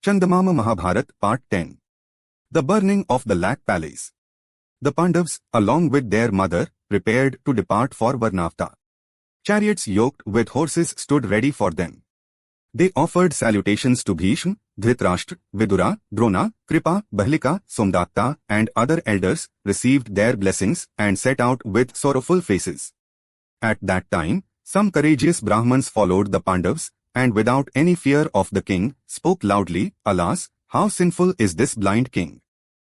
Chandamama Mahabharata Part 10. The burning of the Lakh Palace. The Pandavas, along with their mother, prepared to depart for Varnavta. Chariots yoked with horses stood ready for them. They offered salutations to Bhishma, Dhritarashtra, Vidura, Drona, Kripa, Bahlika, Somdatta, and other elders, received their blessings and set out with sorrowful faces. At that time, some courageous Brahmins followed the Pandavas, and without any fear of the king, spoke loudly, "Alas, how sinful is this blind king!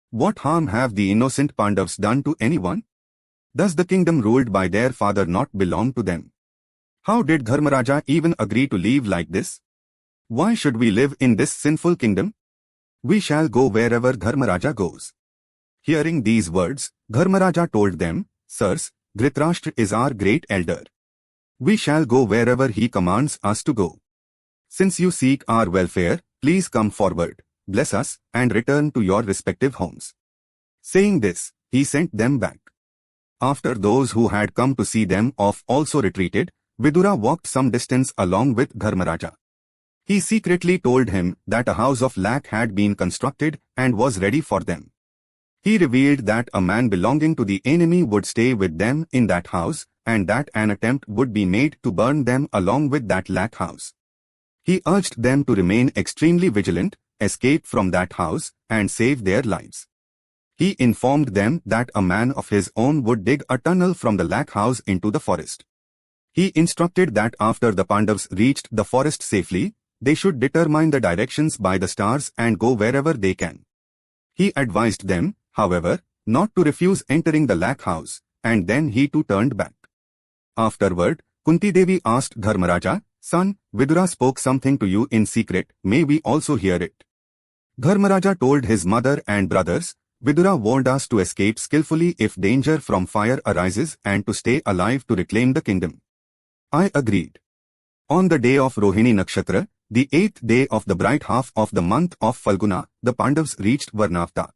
What harm have the innocent Pandavas done to anyone? Does the kingdom ruled by their father not belong to them? How did Dharmaraja even agree to live like this? Why should we live in this sinful kingdom? We shall go wherever Dharmaraja goes." Hearing these words, Dharmaraja told them, "Sirs, Dhritarashtra is our great elder. We shall go wherever he commands us to go. Since you seek our welfare, please come forward, bless us, and return to your respective homes." Saying this, he sent them back. After those who had come to see them off also retreated, Vidura walked some distance along with Dharmaraja. He secretly told him that a house of Lakh had been constructed and was ready for them. He revealed that a man belonging to the enemy would stay with them in that house, and that an attempt would be made to burn them along with that Lakh house. He urged them to remain extremely vigilant, escape from that house, and save their lives. He informed them that a man of his own would dig a tunnel from the Lakh house into the forest. He instructed that after the Pandavas reached the forest safely, they should determine the directions by the stars and go wherever they can. He advised them, however, not to refuse entering the Lakh house, and then he too turned back. Afterward, Kunti Devi asked Dharmaraja, "Son, Vidura spoke something to you in secret, may we also hear it?" Dharmaraja told his mother and brothers, "Vidura warned us to escape skillfully if danger from fire arises and to stay alive to reclaim the kingdom." I agreed. On the day of Rohini Nakshatra, the 8th day of the bright half of the month of Falguna, the Pandavas reached Varnavta.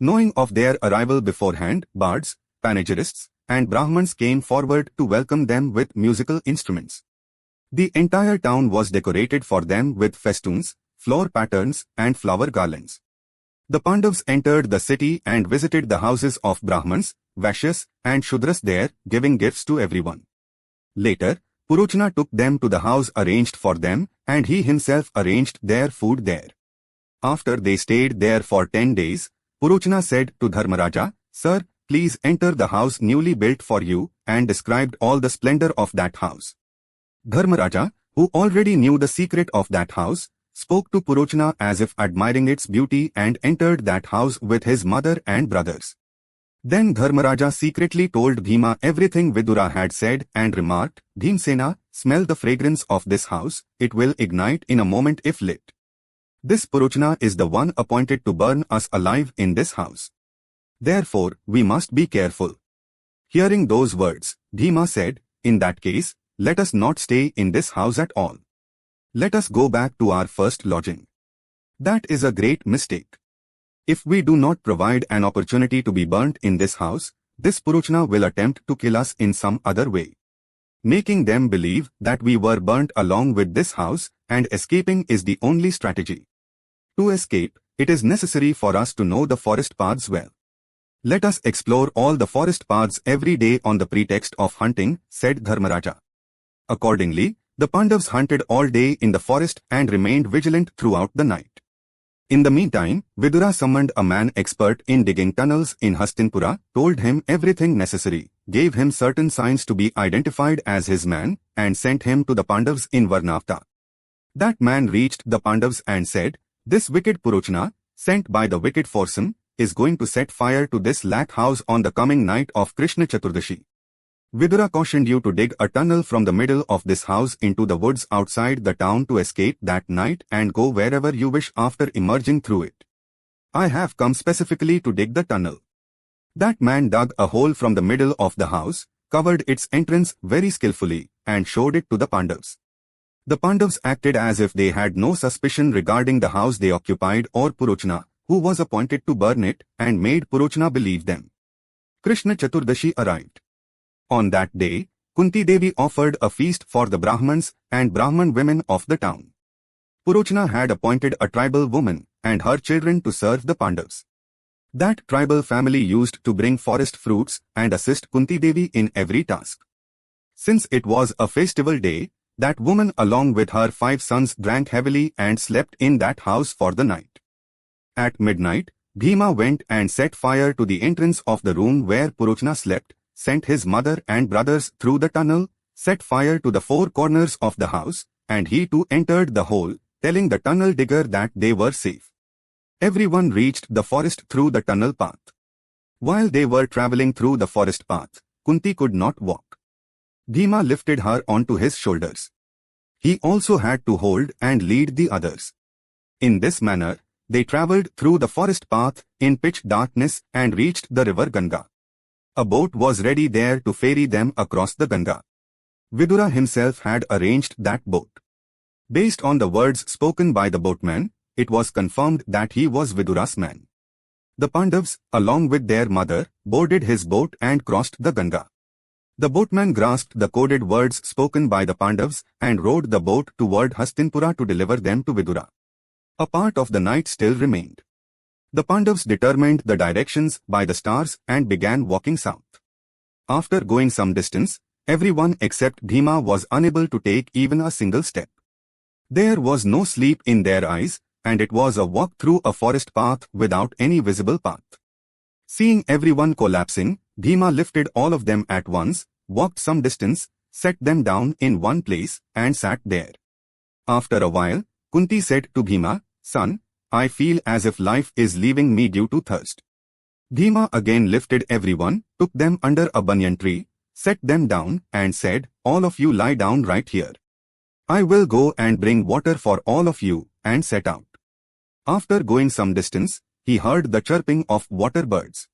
Knowing of their arrival beforehand, bards, panegyrists, and Brahmins came forward to welcome them with musical instruments. The entire town was decorated for them with festoons, flower patterns, and flower garlands. The Pandavas entered the city and visited the houses of Brahmins, Vaishyas, and Shudras there, giving gifts to everyone. Later, Purochana took them to the house arranged for them, and he himself arranged their food there. After they stayed there for 10 days, Purochana said to Dharmaraja, "Sir, please enter the house newly built for you," and described all the splendor of that house. Dharmaraja, who already knew the secret of that house, spoke to Purochana as if admiring its beauty and entered that house with his mother and brothers. Then Dharmaraja secretly told Bhima everything Vidura had said and remarked, "Bhimsena, smell the fragrance of this house, it will ignite in a moment if lit. This Purochana is the one appointed to burn us alive in this house. Therefore, we must be careful." Hearing those words, Bhima said, "In that case, let us not stay in this house at all. Let us go back to our first lodging. That is a great mistake. If we do not provide an opportunity to be burnt in this house, this Purochana will attempt to kill us in some other way. Making them believe that we were burnt along with this house, and escaping is the only strategy. To escape, it is necessary for us to know the forest paths well. Let us explore all the forest paths every day on the pretext of hunting," said Dharmaraja. Accordingly, the Pandavas hunted all day in the forest and remained vigilant throughout the night. In the meantime, Vidura summoned a man expert in digging tunnels in Hastinapura, told him everything necessary, gave him certain signs to be identified as his man, and sent him to the Pandavas in Varnavta. That man reached the Pandavas and said, "This wicked Purochana, sent by the wicked foursome, is going to set fire to this Lakh house on the coming night of Krishna Chaturdashi. Vidura cautioned you to dig a tunnel from the middle of this house into the woods outside the town to escape that night and go wherever you wish after emerging through it. I have come specifically to dig the tunnel." That man dug a hole from the middle of the house, covered its entrance very skillfully, and showed it to the Pandavas. The Pandavas acted as if they had no suspicion regarding the house they occupied or Purochana, who was appointed to burn it, and made Purochana believe them. Krishna Chaturdashi arrived. On that day, Kunti Devi offered a feast for the Brahmins and Brahman women of the town. Purochna had appointed a tribal woman and her children to serve the Pandavas. That tribal family used to bring forest fruits and assist Kunti Devi in every task. Since it was a festival day, that woman along with her 5 sons drank heavily and slept in that house for the night. At midnight, Bhima went and set fire to the entrance of the room where Purochna slept, sent his mother and brothers through the tunnel, set fire to the 4 corners of the house, and he too entered the hole, telling the tunnel digger that they were safe. Everyone reached the forest through the tunnel path. While they were traveling through the forest path, Kunti could not walk. Bhima lifted her onto his shoulders. He also had to hold and lead the others. In this manner, they travelled through the forest path in pitch darkness and reached the river Ganga. A boat was ready there to ferry them across the Ganga. Vidura himself had arranged that boat. Based on the words spoken by the boatman, it was confirmed that he was Vidura's man. The Pandavas, along with their mother, boarded his boat and crossed the Ganga. The boatman grasped the coded words spoken by the Pandavas and rowed the boat toward Hastinapura to deliver them to Vidura. A part of the night still remained. The Pandavas determined the directions by the stars and began walking south. After going some distance, everyone except Bhima was unable to take even a single step. There was no sleep in their eyes, and it was a walk through a forest path without any visible path. Seeing everyone collapsing, Bhima lifted all of them at once, walked some distance, set them down in one place, and sat there. After a while, Kunti said to Bhima, "Son, I feel as if life is leaving me due to thirst." Bhima again lifted everyone, took them under a banyan tree, set them down, and said, "All of you lie down right here. I will go and bring water for all of you," and set out. After going some distance, he heard the chirping of water birds.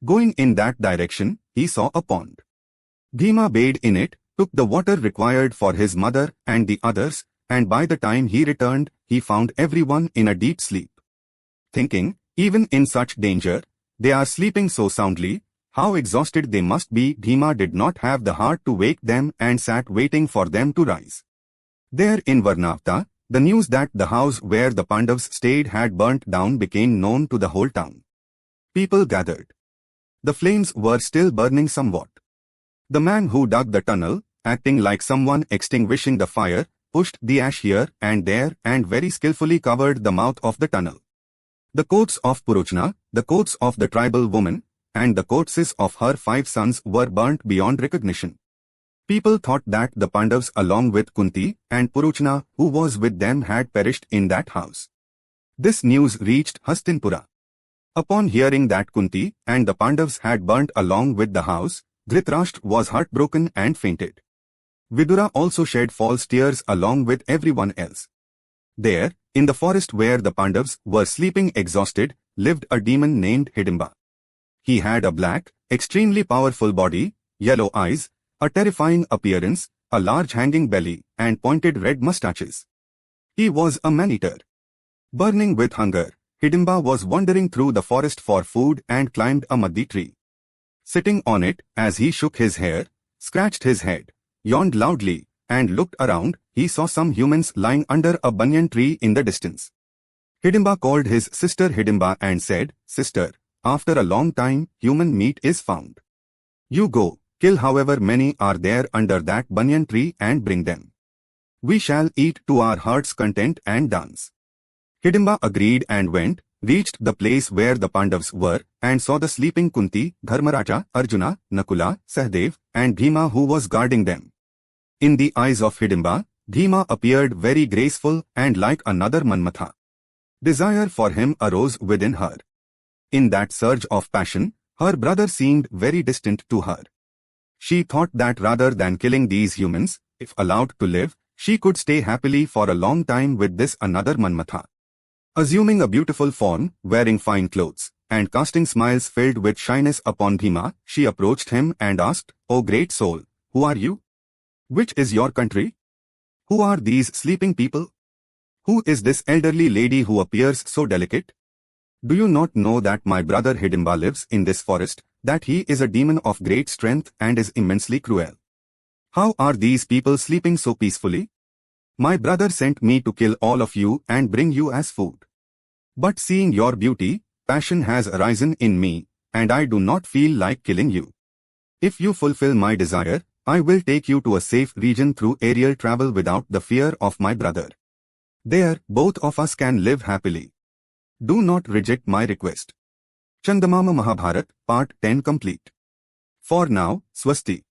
Going in that direction, he saw a pond. Bhima bathed in it, took the water required for his mother and the others, and by the time he returned, he found everyone in a deep sleep. Thinking, even in such danger, they are sleeping so soundly, how exhausted they must be, Bhima did not have the heart to wake them and sat waiting for them to rise. There in Varnavta, the news that the house where the Pandavas stayed had burnt down became known to the whole town. People gathered. The flames were still burning somewhat. The man who dug the tunnel, acting like someone extinguishing the fire, pushed the ash here and there and very skillfully covered the mouth of the tunnel. The coats of Purochna, the coats of the tribal woman, and the corpses of her 5 sons were burnt beyond recognition. People thought that the Pandavas along with Kunti and Purochna who was with them had perished in that house. This news reached Hastinapura. Upon hearing that Kunti and the Pandavas had burnt along with the house, Dhritarashtra was heartbroken and fainted. Vidura also shed false tears along with everyone else. There, in the forest where the Pandavas were sleeping exhausted, lived a demon named Hidimba. He had a black, extremely powerful body, yellow eyes, a terrifying appearance, a large hanging belly, and pointed red mustaches. He was a man-eater. Burning with hunger, Hidimba was wandering through the forest for food and climbed a maddi tree. Sitting on it, as he shook his hair, scratched his head, yawned loudly, and looked around, he saw some humans lying under a banyan tree in the distance. Hidimba called his sister Hidimba and said, "Sister, after a long time, human meat is found. You go, kill however many are there under that banyan tree and bring them. We shall eat to our heart's content and dance." Hidimba agreed and went, reached the place where the Pandavas were, and saw the sleeping Kunti, Dharmaraja, Arjuna, Nakula, Sahdev, and Bhima who was guarding them. In the eyes of Hidimba, Bhima appeared very graceful and like another Manmatha. Desire for him arose within her. In that surge of passion, her brother seemed very distant to her. She thought that rather than killing these humans, if allowed to live, she could stay happily for a long time with this another Manmatha. Assuming a beautiful form, wearing fine clothes, and casting smiles filled with shyness upon Bhima, she approached him and asked, "O great soul, who are you? Which is your country? Who are these sleeping people? Who is this elderly lady who appears so delicate? Do you not know that my brother Hidimba lives in this forest, that he is a demon of great strength and is immensely cruel? How are these people sleeping so peacefully?" My brother sent me to kill all of you and bring you as food. But seeing your beauty, passion has arisen in me, and I do not feel like killing you. If you fulfill my desire, I will take you to a safe region through aerial travel without the fear of my brother. There, both of us can live happily. Do not reject my request. Chandamama Mahabharata, Part 10 complete. For now, Swasti.